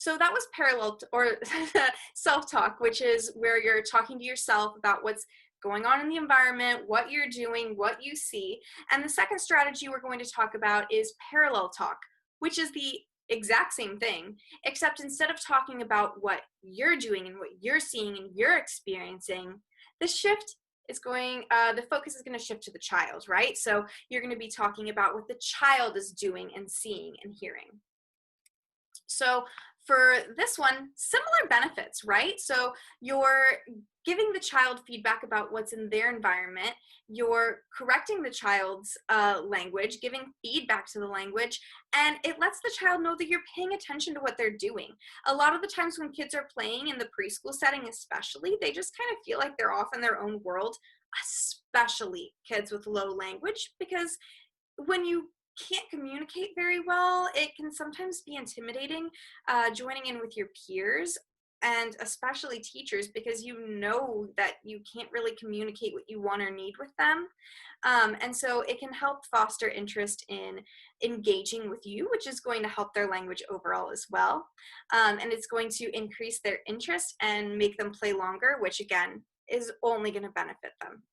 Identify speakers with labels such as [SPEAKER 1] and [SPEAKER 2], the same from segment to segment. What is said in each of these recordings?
[SPEAKER 1] So that was parallel or self-talk, which is where you're talking to yourself about what's going on in the environment, what you're doing, what you see. And the second strategy we're going to talk about is parallel talk, which is the exact same thing, except instead of talking about what you're doing and what you're seeing and you're experiencing, the shift is going, the focus is going to shift to the child, right? So you're going to be talking about what the child is doing and seeing and hearing. So for this one, similar benefits, right? So you're giving the child feedback about what's in their environment, you're correcting the child's language, giving feedback to the language, and it lets the child know that you're paying attention to what they're doing. A lot of the times when kids are playing in the preschool setting especially, they just kind of feel like they're off in their own world, especially kids with low language, because when you can't communicate very well, it can sometimes be intimidating joining in with your peers and especially teachers, because you know that you can't really communicate what you want or need with them. And so it can help foster interest in engaging with you, which is going to help their language overall as well. And it's going to increase their interest and make them play longer, which again is only going to benefit them.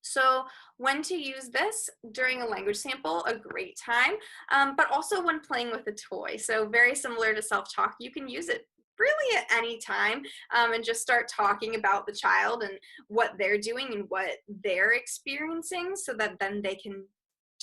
[SPEAKER 1] So when to use this during a language sample, a great time, but also when playing with a toy. So very similar to self-talk, you can use it really at any time and just start talking about the child and what they're doing and what they're experiencing, so that then they can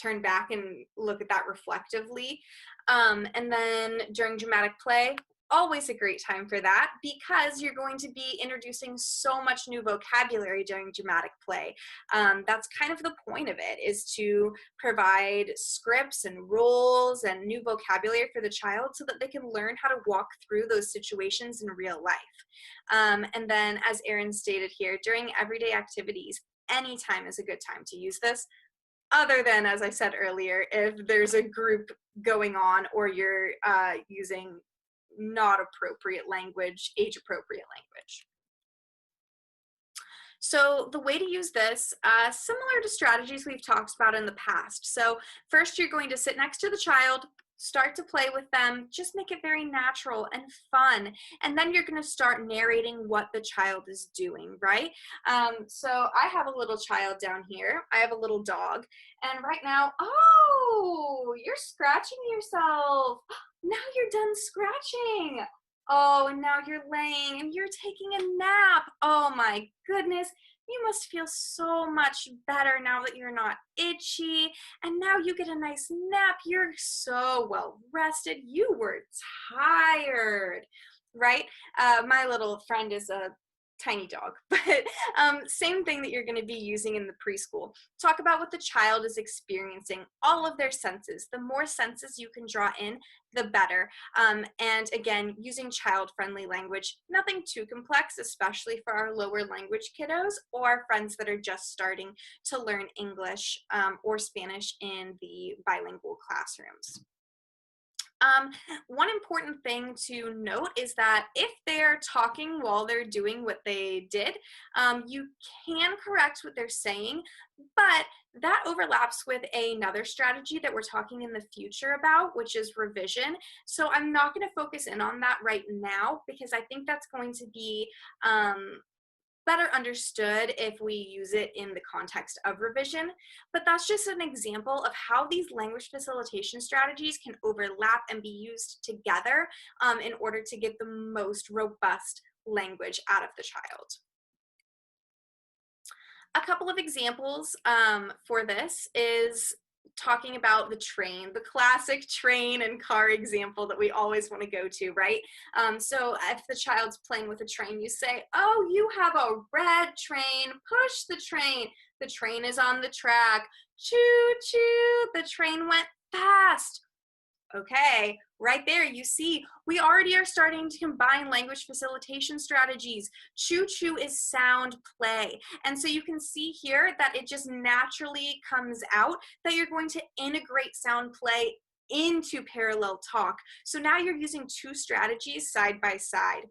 [SPEAKER 1] turn back and look at that reflectively. And then during dramatic play, always a great time for that, because you're going to be introducing so much new vocabulary during dramatic play. That's kind of the point of it, is to provide scripts and rules and new vocabulary for the child so that they can learn how to walk through those situations in real life. And then, as Erin stated here, during everyday activities, any time is a good time to use this, other than, as I said earlier, if there's a group going on or you're using not appropriate language, age appropriate language. So the way to use this, similar to strategies we've talked about in the past. So first you're going to sit next to the child, start to play with them, just make it very natural and fun. And then you're going to start narrating what the child is doing, right? So I have a little child down here. I have a little dog. And right now, oh, you're scratching yourself. Now you're done scratching. Oh, and now you're laying and you're taking a nap. Oh my goodness. You must feel so much better now that you're not itchy, and now you get a nice nap. You're so well rested. You were tired, right? My little friend is a tiny dog, but same thing that you're going to be using in the preschool. Talk about what the child is experiencing, all of their senses. The more senses you can draw in, the better. And again, using child-friendly language, nothing too complex, especially for our lower language kiddos or friends that are just starting to learn English or Spanish in the bilingual classrooms. One important thing to note is that if they're talking while they're doing what they did, you can correct what they're saying, but that overlaps with another strategy that we're talking in the future about, which is revision. So I'm not going to focus in on that right now, because I think that's going to be better understood if we use it in the context of revision. But that's just an example of how these language facilitation strategies can overlap and be used together in order to get the most robust language out of the child. A couple of examples for this is talking about the train, the classic train and car example that we always want to go to, right? So if the child's playing with a train, you say, oh, you have a red train, push the train is on the track, choo choo, the train went fast. Okay, right there you see we already are starting to combine language facilitation strategies. Choo-choo is sound play. And so you can see here that it just naturally comes out that you're going to integrate sound play into parallel talk. So now you're using two strategies side by side.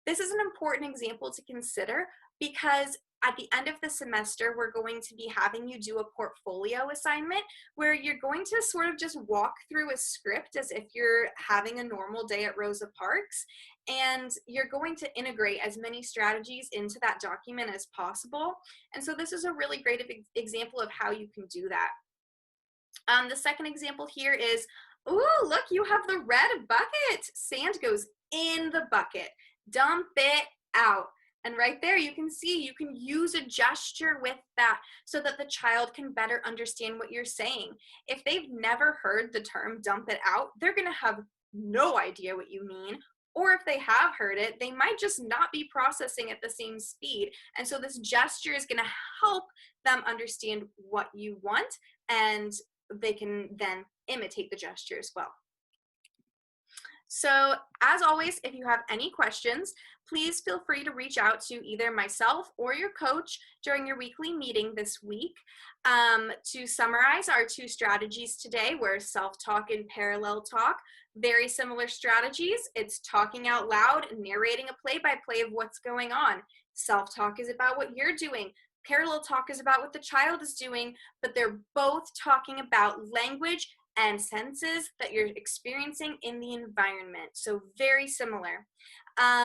[SPEAKER 1] This is an important example to consider because at the end of the semester, we're going to be having you do a portfolio assignment where you're going to sort of just walk through a script as if you're having a normal day at Rosa Parks, and you're going to integrate as many strategies into that document as possible. And so this is a really great example of how you can do that. The second example here is, ooh, look, you have the red bucket. Sand goes in the bucket. Dump it out. And right there, you can see, you can use a gesture with that so that the child can better understand what you're saying. If they've never heard the term dump it out, they're going to have no idea what you mean. Or if they have heard it, they might just not be processing at the same speed. And so this gesture is going to help them understand what you want, and they can then imitate the gesture as well. So as always, if you have any questions, please feel free to reach out to either myself or your coach during your weekly meeting this week. To summarize our two strategies today were self-talk and parallel talk. Very similar strategies. It's talking out loud and narrating a play-by-play of what's going on. Self-talk is about what you're doing. Parallel talk is about what the child is doing, but they're both talking about language and senses that you're experiencing in the environment. So very similar.